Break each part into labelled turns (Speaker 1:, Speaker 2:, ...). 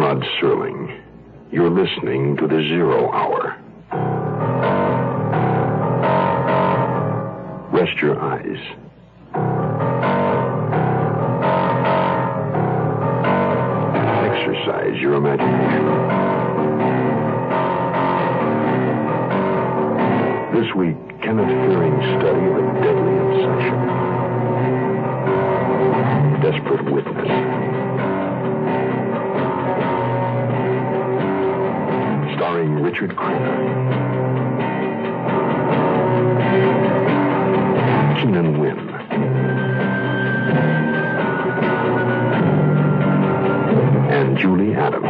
Speaker 1: Rod Serling. You're listening to The Zero Hour. Rest your eyes. Exercise your imagination. This week, Kenneth Fearing's study of a deadly obsession. Desperate Witness. Starring Richard Crenna. Keenan Wynn. And Julie Adams.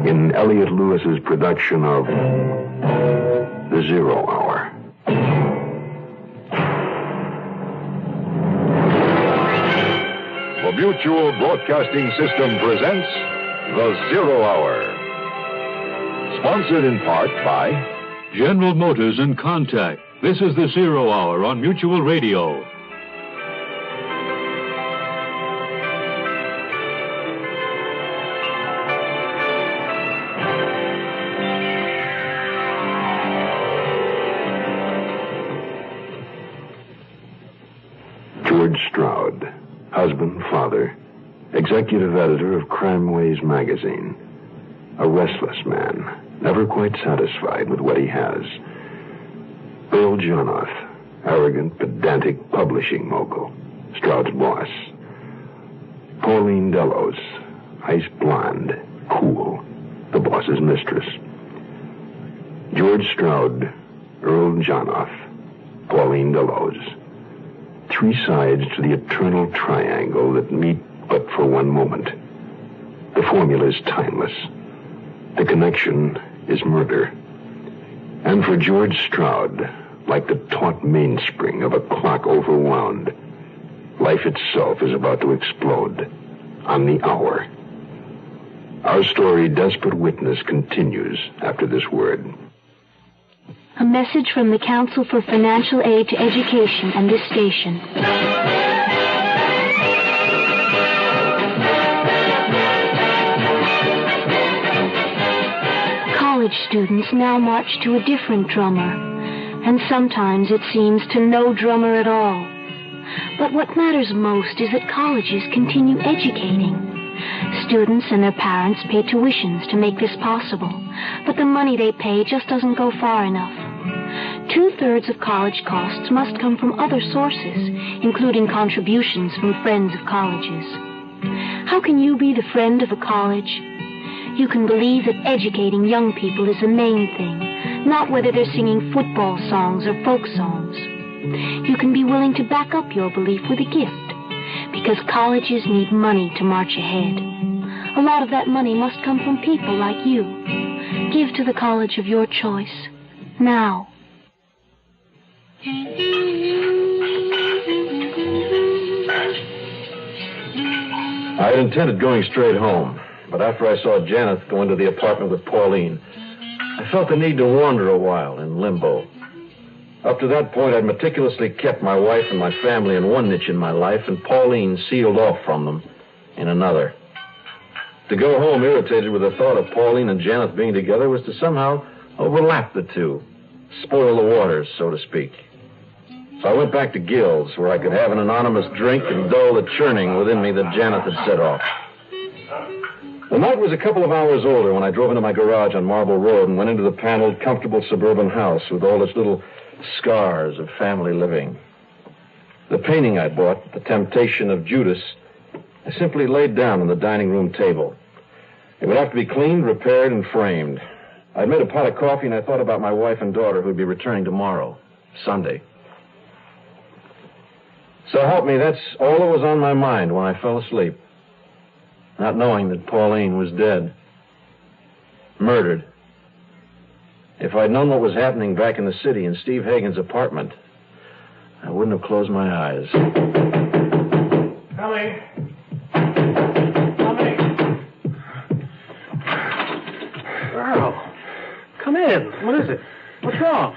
Speaker 1: In Elliot Lewis's production of The Zero Hour.
Speaker 2: The Mutual Broadcasting System presents The Zero Hour. Sponsored in part by
Speaker 3: General Motors and Contact. This is The Zero Hour on Mutual Radio.
Speaker 1: George Stroud, husband, father, executive editor of Crime Ways magazine. A restless man, never quite satisfied with what he has. Earl Jonoff, arrogant, pedantic publishing mogul, Stroud's boss. Pauline Delos, ice blonde, cool, the boss's mistress. George Stroud, Earl Jonoff, Pauline Delos. Three sides to the eternal triangle that meet but for one moment. The formula is timeless. The connection is murder. And for George Stroud, like the taut mainspring of a clock overwound, life itself is about to explode on the hour. Our story, Desperate Witness, continues after this word.
Speaker 4: A message from the Council for Financial Aid to Education and this station. College students now march to a different drummer, and sometimes it seems to no drummer at all. But what matters most is that colleges continue educating. Students and their parents pay tuitions to make this possible, but the money they pay just doesn't go far enough. 2/3 of college costs must come from other sources, including contributions from friends of colleges. How can you be the friend of a college? You can believe that educating young people is the main thing, not whether they're singing football songs or folk songs. You can be willing to back up your belief with a gift, because colleges need money to march ahead. A lot of that money must come from people like you. Give to the college of your choice, now.
Speaker 5: I had intended going straight home, but after I saw Janet go into the apartment with Pauline, I felt the need to wander a while in limbo. Up to that point, I'd meticulously kept my wife and my family in one niche in my life, and Pauline sealed off from them in another. To go home irritated with the thought of Pauline and Janet being together was to somehow overlap the two, spoil the waters, so to speak. So I went back to Gill's, where I could have an anonymous drink and dull the churning within me that Janet had set off. The night was a couple of hours older when I drove into my garage on Marble Road and went into the paneled, comfortable suburban house with all its little scars of family living. The painting I'd bought, The Temptation of Judas, I simply laid down on the dining room table. It would have to be cleaned, repaired, and framed. I'd made a pot of coffee, and I thought about my wife and daughter who'd be returning tomorrow, Sunday. So help me, that's all that was on my mind when I fell asleep. Not knowing that Pauline was dead. Murdered. If I'd known what was happening back in the city in Steve Hagen's apartment, I wouldn't have closed my eyes.
Speaker 6: Coming. Earl, come in. What is it? What's wrong?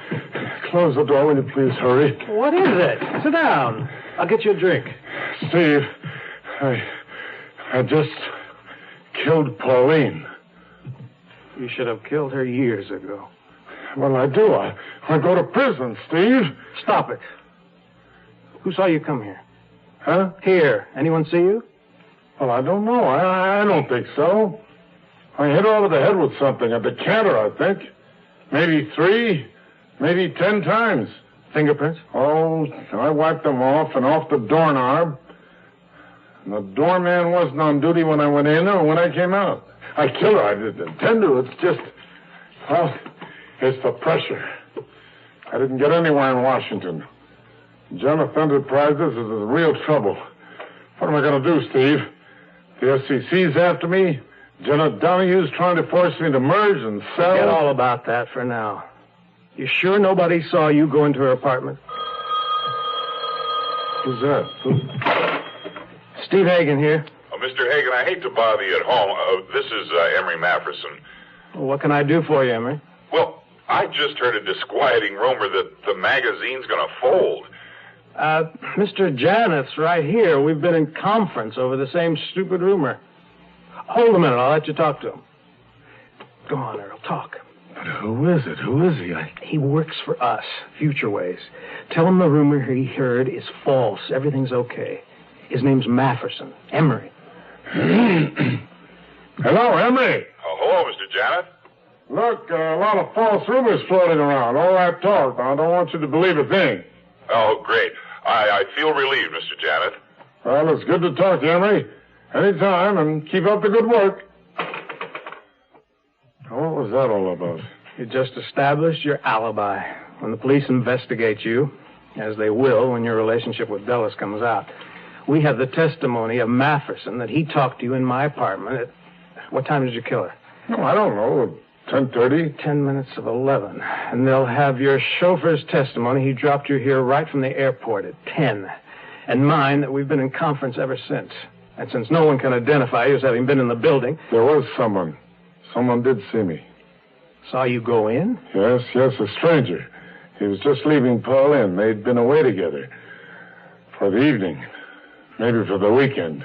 Speaker 1: Close the door, will you please hurry?
Speaker 6: What is it? Sit down. I'll get you a drink.
Speaker 7: Steve, I just killed Pauline.
Speaker 6: You should have killed her years ago.
Speaker 7: Well, I do. I go to prison, Steve.
Speaker 6: Stop it. Who saw you come here?
Speaker 7: Huh?
Speaker 6: Here. Anyone see you?
Speaker 7: Well, I don't know. I don't think so. I hit her over the head with something. A decanter, I think. Maybe 3, maybe 10 times.
Speaker 6: Fingerprints?
Speaker 7: Oh, I wiped them off and off the doorknob. And the doorman wasn't on duty when I went in or when I came out. I killed her. I didn't intend to. It's just... Well, it's the pressure. I didn't get anywhere in Washington. Jonathan Enterprises is in real trouble. What am I going to do, Steve? The SEC's after me. Jenna Donahue's trying to force me to merge and sell.
Speaker 6: Forget all about that for now. You sure nobody saw you go into her apartment?
Speaker 7: Who's that?
Speaker 6: Steve Hagen here.
Speaker 2: Mr. Hagen, I hate to bother you at home. This is Emery Mafferson.
Speaker 6: Well, what can I do for you, Emery?
Speaker 2: Well, I just heard a disquieting rumor that the magazine's going to fold.
Speaker 6: Mr. Janeth's right here. We've been in conference over the same stupid rumor. Hold a minute. I'll let you talk to him. Go on, Earl. Talk.
Speaker 7: But who is it? Who is he?
Speaker 6: He works for us, Future Ways. Tell him the rumor he heard is false. Everything's okay. His name's Mafferson. Emery.
Speaker 7: Hello, Emery.
Speaker 2: Oh, hello, Mr. Janeth.
Speaker 7: Look, a lot of false rumors floating around. All that talk. I don't want you to believe a thing.
Speaker 2: Oh, great. I feel relieved, Mr. Janeth.
Speaker 7: Well, it's good to talk to you, Emery. Anytime, and keep up the good work. What was that all about?
Speaker 6: You just established your alibi. When the police investigate you, as they will when your relationship with Dulles comes out, we have the testimony of Mafferson that he talked to you in my apartment at... What time did you kill her?
Speaker 7: No, I don't know. 10:30?
Speaker 6: 10 minutes of 11. And they'll have your chauffeur's testimony. He dropped you here right from the airport at 10. And mine that we've been in conference ever since. And since no one can identify you as having been in the building...
Speaker 7: There was someone. Someone did see me.
Speaker 6: Saw you go in?
Speaker 7: Yes, a stranger. He was just leaving Pauline. They'd been away together. For the evening. Maybe for the weekend.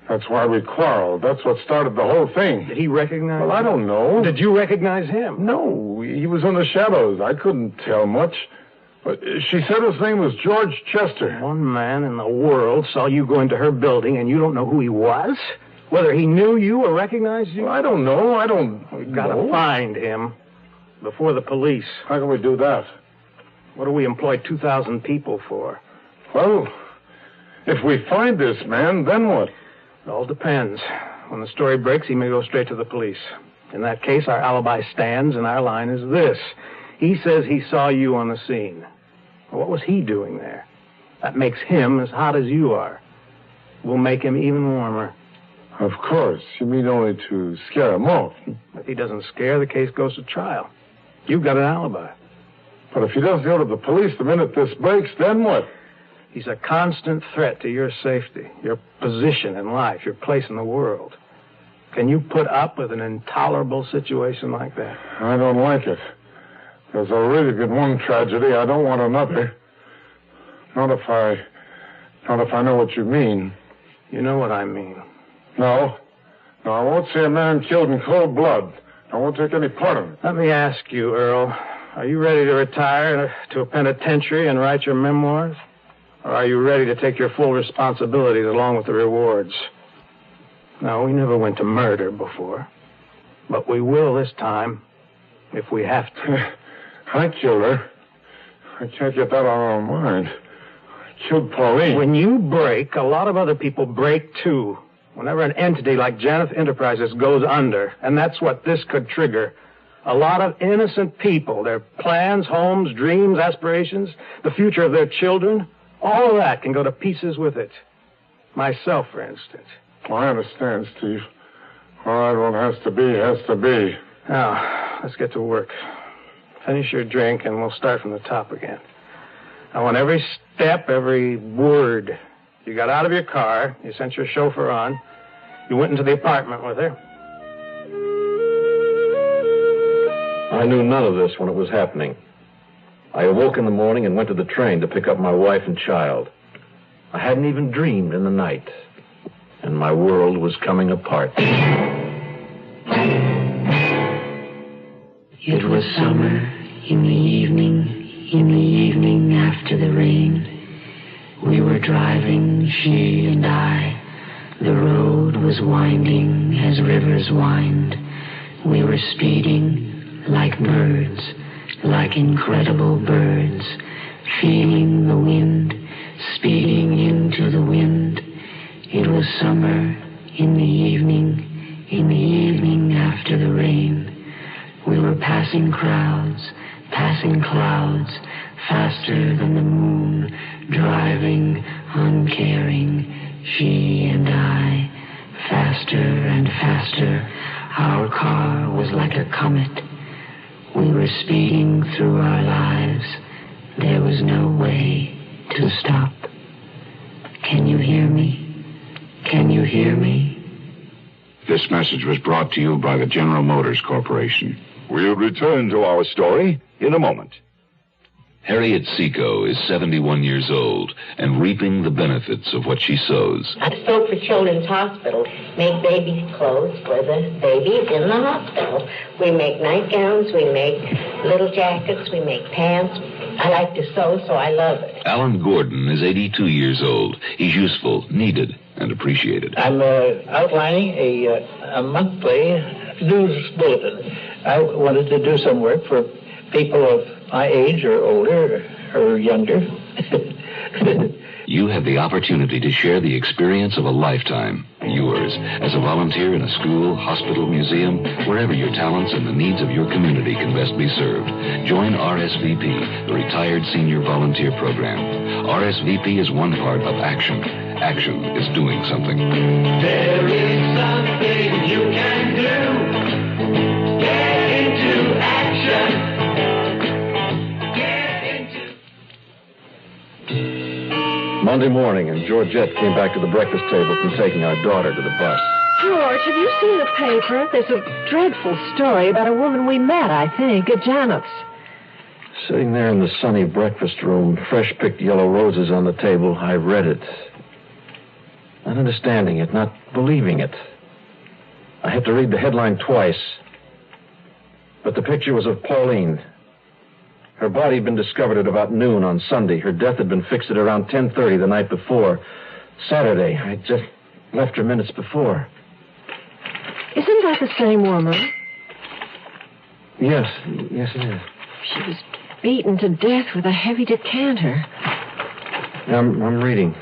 Speaker 7: That's why we quarreled. That's what started the whole thing.
Speaker 6: Did he recognize
Speaker 7: Well, I don't know.
Speaker 6: Did you recognize him?
Speaker 7: No, he was in the shadows. I couldn't tell much. But she said his name was George Chester.
Speaker 6: One man in the world saw you go into her building and you don't know who he was? Whether he knew you or recognized you?
Speaker 7: Well, I don't know. We've
Speaker 6: got to find him before the police.
Speaker 7: How can we do that?
Speaker 6: What do we employ 2,000 people for?
Speaker 7: Well, if we find this man, then what?
Speaker 6: It all depends. When the story breaks, he may go straight to the police. In that case, our alibi stands, and our line is this. He says he saw you on the scene. Well, what was he doing there? That makes him as hot as you are. We'll make him even warmer.
Speaker 7: Of course. You mean only to scare him off.
Speaker 6: If he doesn't scare, the case goes to trial. You've got an alibi.
Speaker 7: But if he doesn't go to the police the minute this breaks, then what?
Speaker 6: He's a constant threat to your safety, your position in life, your place in the world. Can you put up with an intolerable situation like that?
Speaker 7: I don't like it. There's already been one tragedy. I don't want another. Not if I know what you mean.
Speaker 6: You know what I mean.
Speaker 7: No, I won't see a man killed in cold blood. I won't take any part of it.
Speaker 6: Let me ask you, Earl. Are you ready to retire to a penitentiary and write your memoirs? Or are you ready to take your full responsibilities along with the rewards? No, we never went to murder before. But we will this time, if we have to.
Speaker 7: I killed her. I can't get that out of our mind. I killed Pauline.
Speaker 6: When you break, a lot of other people break too. Whenever an entity like Janeth Enterprises goes under, and that's what this could trigger, a lot of innocent people, their plans, homes, dreams, aspirations, the future of their children, all of that can go to pieces with it. Myself, for instance.
Speaker 7: I understand, Steve. All right, what has to be, has to be.
Speaker 6: Now, let's get to work. Finish your drink, and we'll start from the top again. I want every step, every word. You got out of your car. You sent your chauffeur on. You went into the apartment with her.
Speaker 5: I knew none of this when it was happening. I awoke in the morning and went to the train to pick up my wife and child. I hadn't even dreamed in the night, and my world was coming apart.
Speaker 8: It was summer in the evening after the rain. We were driving, she and I. The road was winding as rivers wind. We were speeding like birds, like incredible birds, feeling the wind, speeding into the wind. It was summer in the evening after the rain. We were passing crowds, passing clouds, faster than the moon, driving, uncaring, she and I, faster and faster. Our car was like a comet. We were speeding through our lives. There was no way to stop. Can you hear me? Can you hear me?
Speaker 9: This message was brought to you by the General Motors Corporation.
Speaker 10: We'll return to our story in a moment.
Speaker 11: Harriet Seco is 71 years old and reaping the benefits of what she sows.
Speaker 12: I sew for Children's Hospital, make babies' clothes for the babies in the hospital. We make nightgowns, we make little jackets, we make pants. I like to sew, so I love it.
Speaker 11: Alan Gordon is 82 years old. He's useful, needed, and appreciated.
Speaker 13: I'm outlining a monthly news bulletin. I wanted to do some work for people of my age or older or younger.
Speaker 11: You have the opportunity to share the experience of a lifetime. Yours, as a volunteer in a school, hospital, museum, wherever your talents and the needs of your community can best be served. Join RSVP, the Retired Senior Volunteer Program. RSVP is one part of action. Action is doing something.
Speaker 8: There is something you can do. Get into action.
Speaker 5: Monday morning, and Georgette came back to the breakfast table from taking our daughter to the bus.
Speaker 14: George, have you seen the paper? There's a dreadful story about a woman we met, I think, at Janet's.
Speaker 5: Sitting there in the sunny breakfast room, fresh-picked yellow roses on the table, I read it. Not understanding it, not believing it. I had to read the headline twice. But the picture was of Pauline. Her body had been discovered at about noon on Sunday. Her death had been fixed at around 10:30 the night before. Saturday. I just left her minutes before.
Speaker 14: Isn't that the same woman?
Speaker 5: Yes it is.
Speaker 14: She was beaten to death with a heavy decanter.
Speaker 5: I'm reading.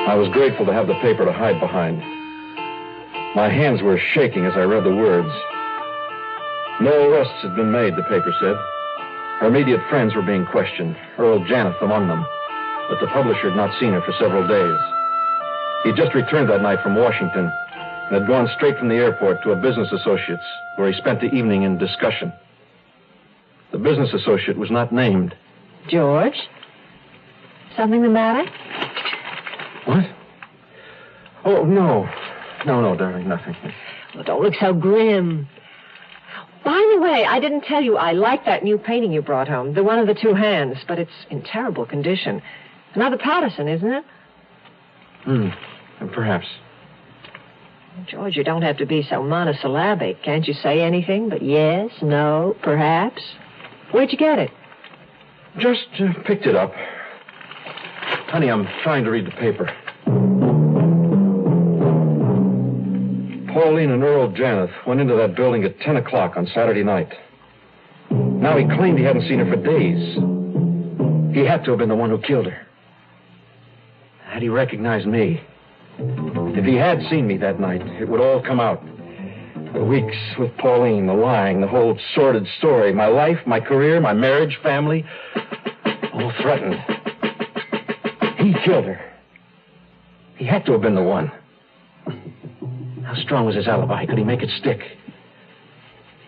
Speaker 5: I was grateful to have the paper to hide behind. My hands were shaking as I read the words. No arrests had been made, the paper said. Her immediate friends were being questioned, Earl Janeth among them. But the publisher had not seen her for several days. He'd just returned that night from Washington and had gone straight from the airport to a business associate's where he spent the evening in discussion. The business associate was not named.
Speaker 14: George? Something the matter?
Speaker 5: What? Oh, no, darling, nothing.
Speaker 14: Well, don't look so grim. By the way, I didn't tell you I like that new painting you brought home, the one of the two hands, but it's in terrible condition. Another Patterson, isn't it?
Speaker 5: Perhaps.
Speaker 14: George, you don't have to be so monosyllabic. Can't you say anything but yes, no, perhaps? Where'd you get it?
Speaker 5: Just picked it up. Honey, I'm trying to read the paper. Pauline and Earl Janeth went into that building at 10 o'clock on Saturday night. Now he claimed he hadn't seen her for days. He had to have been the one who killed her. Had he recognized me? If he had seen me that night, it would all come out. The weeks with Pauline, the lying, the whole sordid story, my life, my career, my marriage, family, all threatened. He killed her. He had to have been the one. How strong was his alibi? Could he make it stick?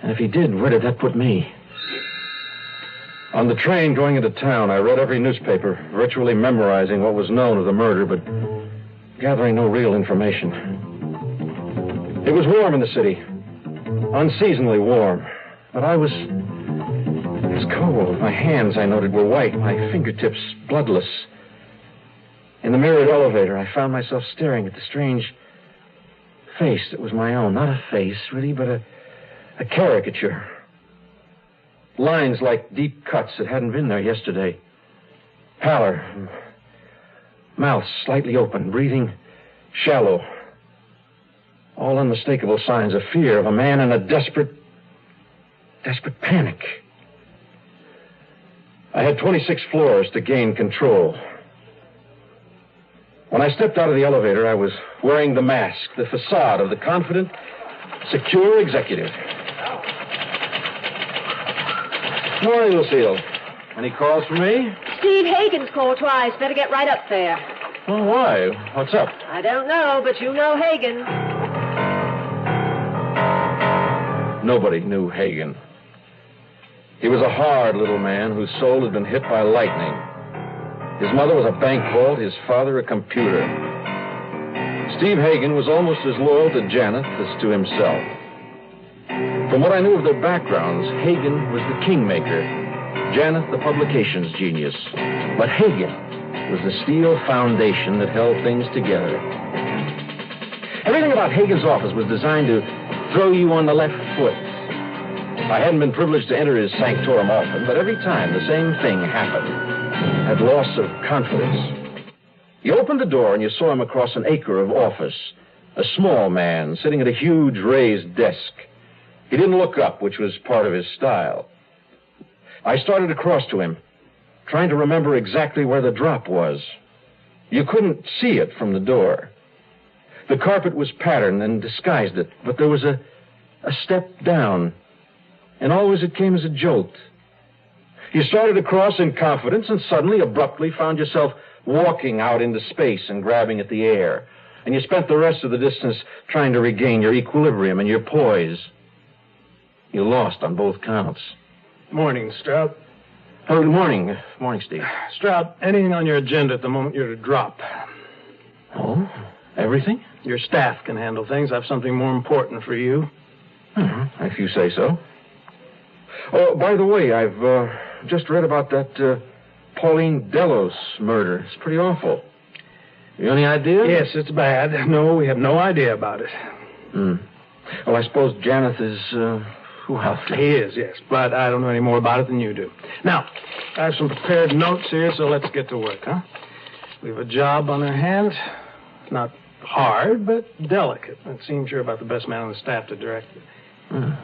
Speaker 5: And if he did, where did that put me? On the train going into town, I read every newspaper, virtually memorizing what was known of the murder, but gathering no real information. It was warm in the city. Unseasonably warm. But I was was cold. My hands, I noted, were white, my fingertips bloodless. In the mirrored elevator, I found myself staring at the strange face that was my own. Not a face, really, but a caricature. Lines like deep cuts that hadn't been there yesterday. Pallor. Mouth slightly open, breathing shallow. All unmistakable signs of fear of a man in a desperate panic. I had 26 floors to gain control. When I stepped out of the elevator, I was wearing the mask, the facade of the confident, secure executive. Morning, Lucille. Any calls for me?
Speaker 14: Steve Hagen's called twice. Better get right up there.
Speaker 5: Well, why? What's up?
Speaker 14: I don't know, but you know Hagen.
Speaker 5: Nobody knew Hagen. He was a hard little man whose soul had been hit by lightning. His mother was a bank vault, his father a computer. Steve Hagen was almost as loyal to Janet as to himself. From what I knew of their backgrounds, Hagen was the kingmaker, Janet the publications genius. But Hagen was the steel foundation that held things together. Everything about Hagen's office was designed to throw you on the left foot. I hadn't been privileged to enter his sanctorum often, but every time the same thing happened. Had loss of confidence. You opened the door and you saw him across an acre of office. A small man sitting at a huge raised desk. He didn't look up, which was part of his style. I started across to him, trying to remember exactly where the drop was. You couldn't see it from the door. The carpet was patterned and disguised it, but there was a step down, and always it came as a jolt. You started across in confidence and suddenly, abruptly, found yourself walking out into space and grabbing at the air. And you spent the rest of the distance trying to regain your equilibrium and your poise. You lost on both counts.
Speaker 6: Morning, Strout.
Speaker 5: Oh, good morning. Morning, Steve.
Speaker 6: Strout, anything on your agenda at the moment you're to drop?
Speaker 5: Oh, everything?
Speaker 6: Your staff can handle things. I have something more important for you.
Speaker 5: If you say so. Oh, by the way, I've just read about that Pauline Delos murder. It's pretty awful. You any idea?
Speaker 6: Yes, it's bad. No, we have no idea about it.
Speaker 5: Well, I suppose Janeth is, well...
Speaker 6: He is, yes, but I don't know any more about it than you do. Now, I have some prepared notes here, so let's get to work, huh? We have a job on our hands. Not hard, but delicate. It seems you're about the best man on the staff to direct it.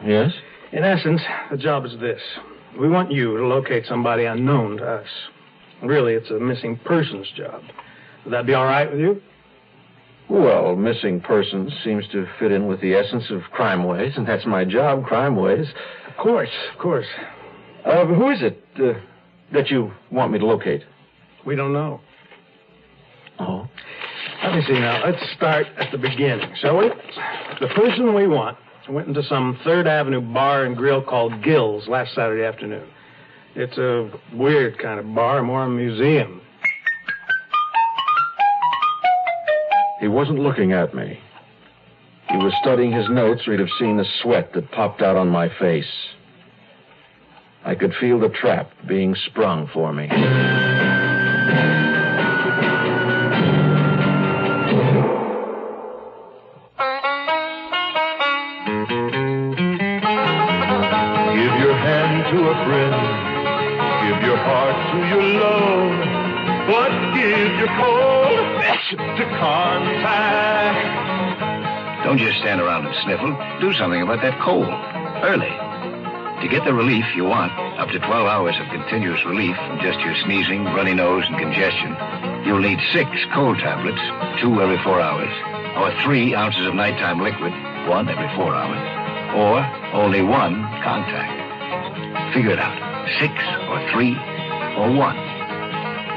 Speaker 5: Yes?
Speaker 6: In essence, the job is this. We want you to locate somebody unknown to us. Really, it's a missing persons job. Would that be all right with you?
Speaker 5: Well, missing persons seems to fit in with the essence of Crime Ways, and that's my job, Crime Ways.
Speaker 6: Of course, of course.
Speaker 5: Who is it that you want me to locate?
Speaker 6: We don't know.
Speaker 5: Oh?
Speaker 6: Let me see now. Let's start at the beginning, shall we? The person we want went into some 3rd Avenue bar and grill called Gill's last Saturday afternoon. It's a weird kind of bar, more a museum.
Speaker 5: He wasn't looking at me. He was studying his notes, or he'd have seen the sweat that popped out on my face. I could feel the trap being sprung for me.
Speaker 15: To a friend, give your heart to your love, but give your cold affection to contact.
Speaker 16: Don't just stand around and sniffle. Do something about that cold, early. To get the relief you want, up to 12 hours of continuous relief from just your sneezing, runny nose, and congestion, you'll need 6 cold tablets, 2 every 4 hours, or 3 ounces of nighttime liquid, 1 every 4 hours, or only 1 contact. Figure it out. 6 or 3 or 1.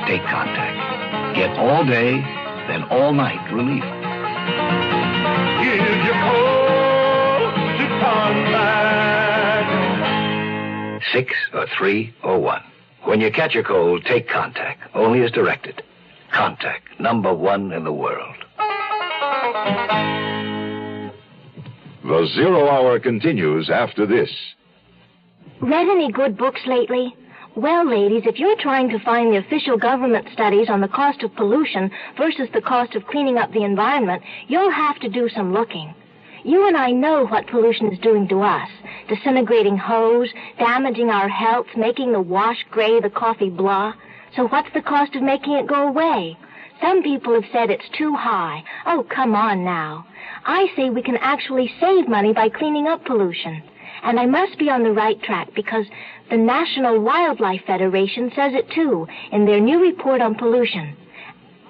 Speaker 16: Take contact. Get all day, then all night relief.
Speaker 15: Give your cold to contact.
Speaker 16: 6 or 3 or 1. When you catch a cold, take contact. Only as directed. Contact, #1 in the world.
Speaker 10: The 0 Hour continues after this.
Speaker 4: Read any good books lately? Well, ladies, if you're trying to find the official government studies on the cost of pollution versus the cost of cleaning up the environment, you'll have to do some looking. You and I know what pollution is doing to us. Disintegrating hose, damaging our health, making the wash gray, the coffee blah. So what's the cost of making it go away? Some people have said it's too high. Oh, come on now. I say we can actually save money by cleaning up pollution. And I must be on the right track because the National Wildlife Federation says it too in their new report on pollution.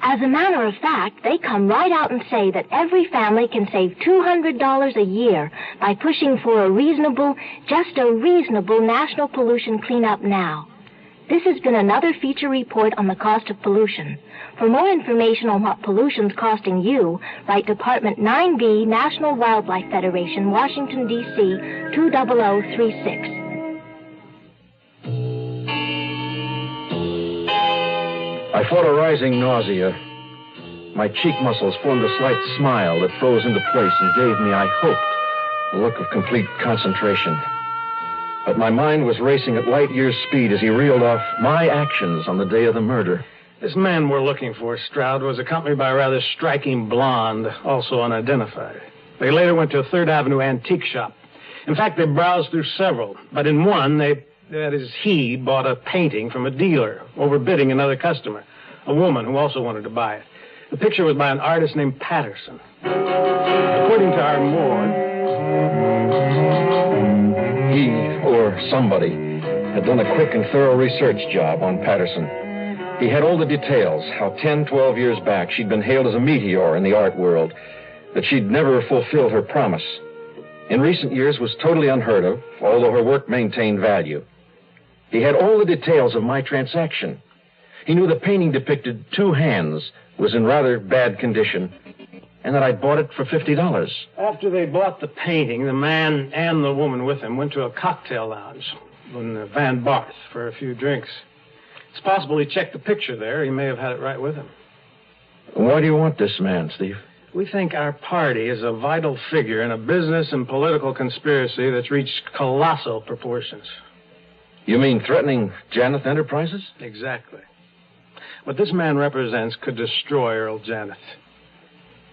Speaker 4: As a matter of fact, they come right out and say that every family can save $200 a year by pushing for a reasonable national pollution cleanup now. This has been another feature report on the cost of pollution. For more information on what pollution's costing you, write Department 9B, National Wildlife Federation, Washington, D.C., 20036.
Speaker 5: I fought a rising nausea. My cheek muscles formed a slight smile that froze into place and gave me, I hoped, a look of complete concentration. But my mind was racing at light years' speed as he reeled off my actions on the day of the murder.
Speaker 6: This man we're looking for, Stroud, was accompanied by a rather striking blonde, also unidentified. They later went to a 3rd Avenue antique shop. In fact, they browsed through several, but in one, he bought a painting from a dealer, overbidding another customer, a woman who also wanted to buy it. The picture was by an artist named Patterson. According to our morgue,
Speaker 5: he, or somebody, had done a quick and thorough research job on Patterson. He had all the details, how 10, 12 years back she'd been hailed as a meteor in the art world, that she'd never fulfilled her promise. In recent years was totally unheard of, although her work maintained value. He had all the details of my transaction. He knew the painting depicted 2 hands, was in rather bad condition, and that I'd bought it for $50.
Speaker 6: After they bought the painting, the man and the woman with him went to a cocktail lounge in Van Barth for a few drinks. It's possible he checked the picture there. He may have had it right with him.
Speaker 5: Why do you want this man, Steve?
Speaker 6: We think our party is a vital figure in a business and political conspiracy that's reached colossal proportions.
Speaker 5: You mean threatening Janeth Enterprises?
Speaker 6: Exactly. What this man represents could destroy Earl Janeth.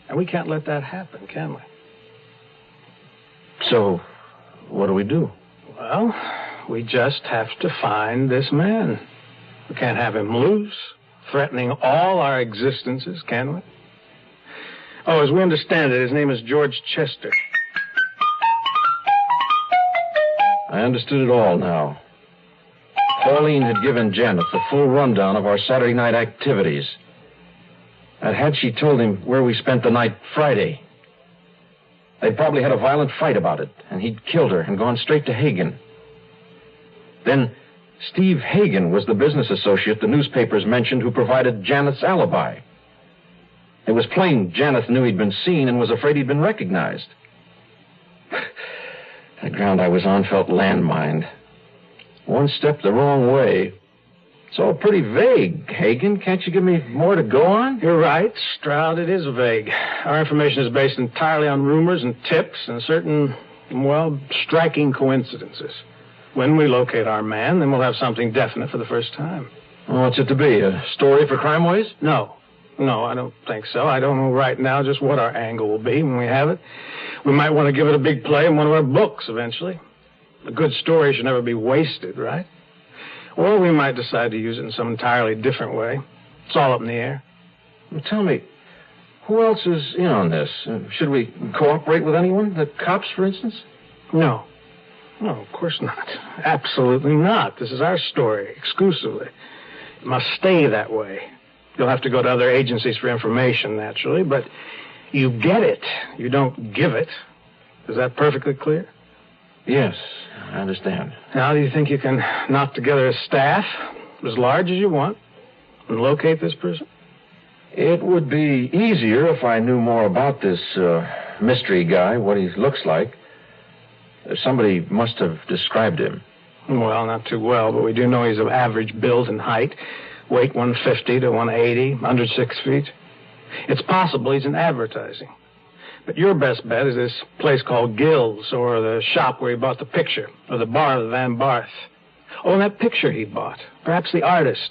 Speaker 6: And we can't let that happen, can we?
Speaker 5: So, what do we do?
Speaker 6: Well, we just have to find this man. We can't have him loose, threatening all our existences, can we? Oh, as we understand it, his name is George Chester.
Speaker 5: I understood it all now. Pauline had given Janeth the full rundown of our Saturday night activities. And had she told him where we spent the night Friday, they'd probably had a violent fight about it, and he'd killed her and gone straight to Hagen. Then Steve Hagen was the business associate the newspapers mentioned who provided Janeth's alibi. It was plain Janeth knew he'd been seen and was afraid he'd been recognized. The ground I was on felt landmined. One step the wrong way. It's all pretty vague, Hagen. Can't you give me more to go on?
Speaker 6: You're right, Stroud. It is vague. Our information is based entirely on rumors and tips and certain, striking coincidences. When we locate our man, then we'll have something definite for the first time.
Speaker 5: What's it to be? A story for Crime Ways?
Speaker 6: No, I don't think so. I don't know right now just what our angle will be when we have it. We might want to give it a big play in one of our books eventually. A good story should never be wasted, right? Or we might decide to use it in some entirely different way. It's all up in the air.
Speaker 5: Well, tell me, who else is in on this? Should we cooperate with anyone? The cops, for instance?
Speaker 6: No, of course not. Absolutely not. This is our story, exclusively. It must stay that way. You'll have to go to other agencies for information, naturally, but you get it. You don't give it. Is that perfectly clear?
Speaker 5: Yes, I understand.
Speaker 6: Now, do you think you can knock together a staff as large as you want and locate this person?
Speaker 5: It would be easier if I knew more about this mystery guy, what he looks like. Somebody must have described him.
Speaker 6: Well, not too well, but we do know he's of average build and height. Weight 150 to 180, under 6 feet. It's possible he's in advertising. But your best bet is this place called Gill's, or the shop where he bought the picture, or the bar of the Van Barth. Oh, and that picture he bought. Perhaps the artist.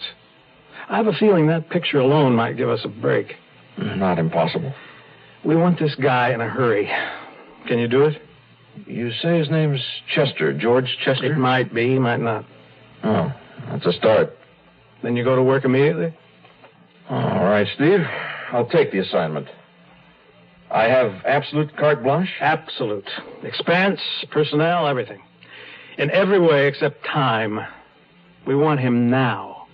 Speaker 6: I have a feeling that picture alone might give us a break.
Speaker 5: Not impossible.
Speaker 6: We want this guy in a hurry. Can you do it?
Speaker 5: You say his name's Chester, George Chester?
Speaker 6: It might be, might not.
Speaker 5: Oh, that's a start.
Speaker 6: Then you go to work immediately?
Speaker 5: All right, Steve. I'll take the assignment. I have absolute carte blanche?
Speaker 6: Absolute. Expense, personnel, everything. In every way except time. We want him now.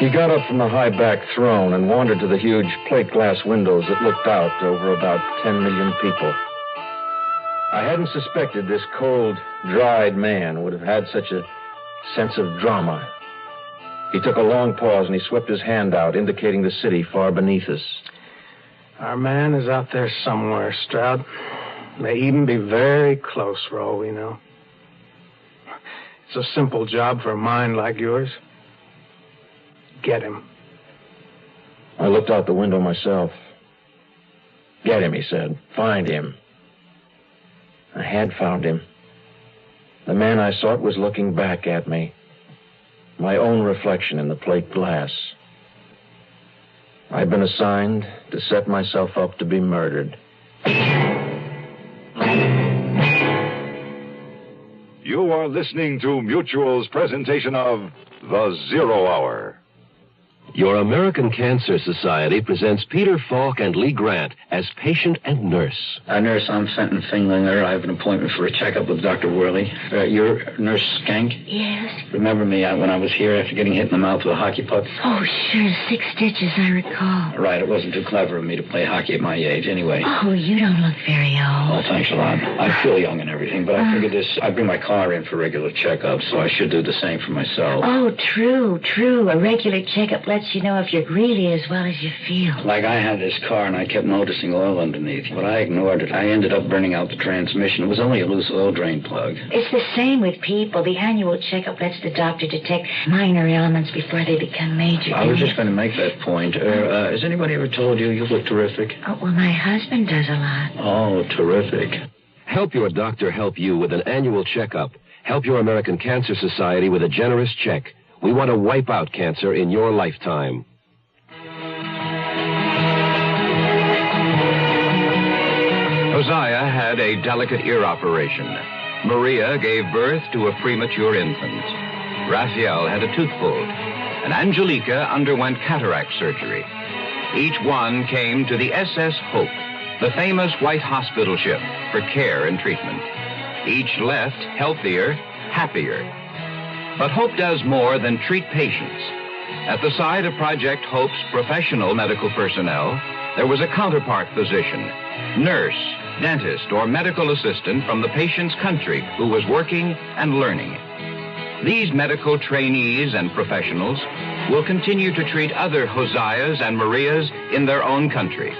Speaker 5: He got up from the high-backed throne and wandered to the huge plate glass windows that looked out over about 10 million people. I hadn't suspected this cold, dried man would have had such a sense of drama. He took a long pause and he swept his hand out, indicating the city far beneath us.
Speaker 6: Our man is out there somewhere, Stroud. May even be very close for all we know. It's a simple job for a mind like yours. Get him.
Speaker 5: I looked out the window myself. Get him, he said. Find him. I had found him. The man I sought was looking back at me. My own reflection in the plate glass. I'd been assigned to set myself up to be murdered.
Speaker 10: You are listening to Mutual's presentation of The Zero Hour.
Speaker 17: Your American Cancer Society presents Peter Foch and Lee Grant as patient and nurse.
Speaker 18: Nurse, I'm Fenton Finglinger. I have an appointment for a checkup with Dr. Worley. You're Nurse Skank?
Speaker 4: Yes.
Speaker 18: Remember me when I was here after getting hit in the mouth with a hockey puck?
Speaker 4: Oh, sure. 6 stitches, I recall.
Speaker 18: Right. It wasn't too clever of me to play hockey at my age anyway.
Speaker 4: Oh, you don't look very old.
Speaker 18: Oh, thanks a lot. I feel young and everything, but I figured I bring my car in for regular checkups, so I should do the same for myself.
Speaker 4: Oh, true. A regular checkup lets you know if you're really as well as you feel.
Speaker 18: Like I had this car and I kept noticing oil underneath, but I ignored it. I ended up burning out the transmission. It was only a loose oil drain plug.
Speaker 4: It's the same with people. The annual checkup lets the doctor detect minor ailments before they become major.
Speaker 18: I was just going to make that point. Has anybody ever told you look terrific?
Speaker 4: Oh, well, my husband does a lot.
Speaker 18: Oh, terrific.
Speaker 17: Help your doctor help you with an annual checkup. Help your American Cancer Society with a generous check. We want to wipe out cancer in your lifetime.
Speaker 19: Josiah had a delicate ear operation. Maria gave birth to a premature infant. Raphael had a tooth pulled. And Angelica underwent cataract surgery. Each one came to the SS Hope, the famous white hospital ship, for care and treatment. Each left healthier, happier. But Hope does more than treat patients. At the side of Project Hope's professional medical personnel, there was a counterpart physician, nurse, dentist, or medical assistant from the patient's country who was working and learning. These medical trainees and professionals will continue to treat other Hoseas and Marias in their own country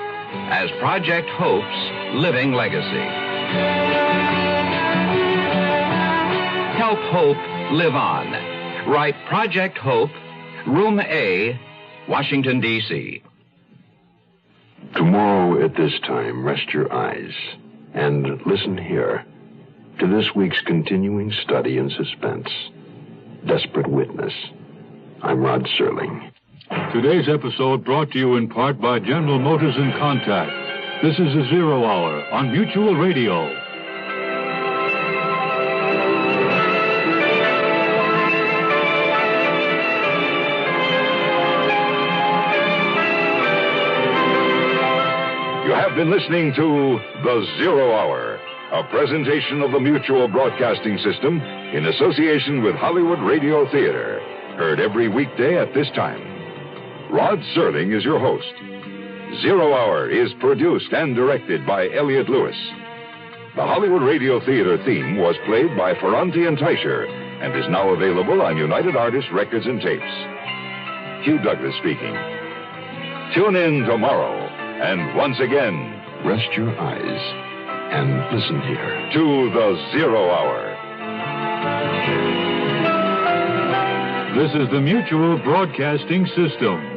Speaker 19: as Project Hope's living legacy. Help Hope live on. Write Project Hope, Room A, Washington, D.C.
Speaker 1: Tomorrow at this time, rest your eyes and listen here to this week's continuing study in suspense, Desperate Witness. I'm Rod Serling.
Speaker 3: Today's episode brought to you in part by General Motors and Contact. This is the Zero Hour on Mutual Radio.
Speaker 10: You have been listening to The Zero Hour, a presentation of the Mutual Broadcasting System in association with Hollywood Radio Theater. Heard every weekday at this time. Rod Serling is your host. Zero Hour is produced and directed by Elliott Lewis. The Hollywood Radio Theater theme was played by Ferranti and Teicher and is now available on United Artists Records and Tapes. Hugh Douglas speaking. Tune in tomorrow. And once again,
Speaker 1: rest your eyes and listen here
Speaker 10: to The Zero Hour.
Speaker 3: This is the Mutual Broadcasting System.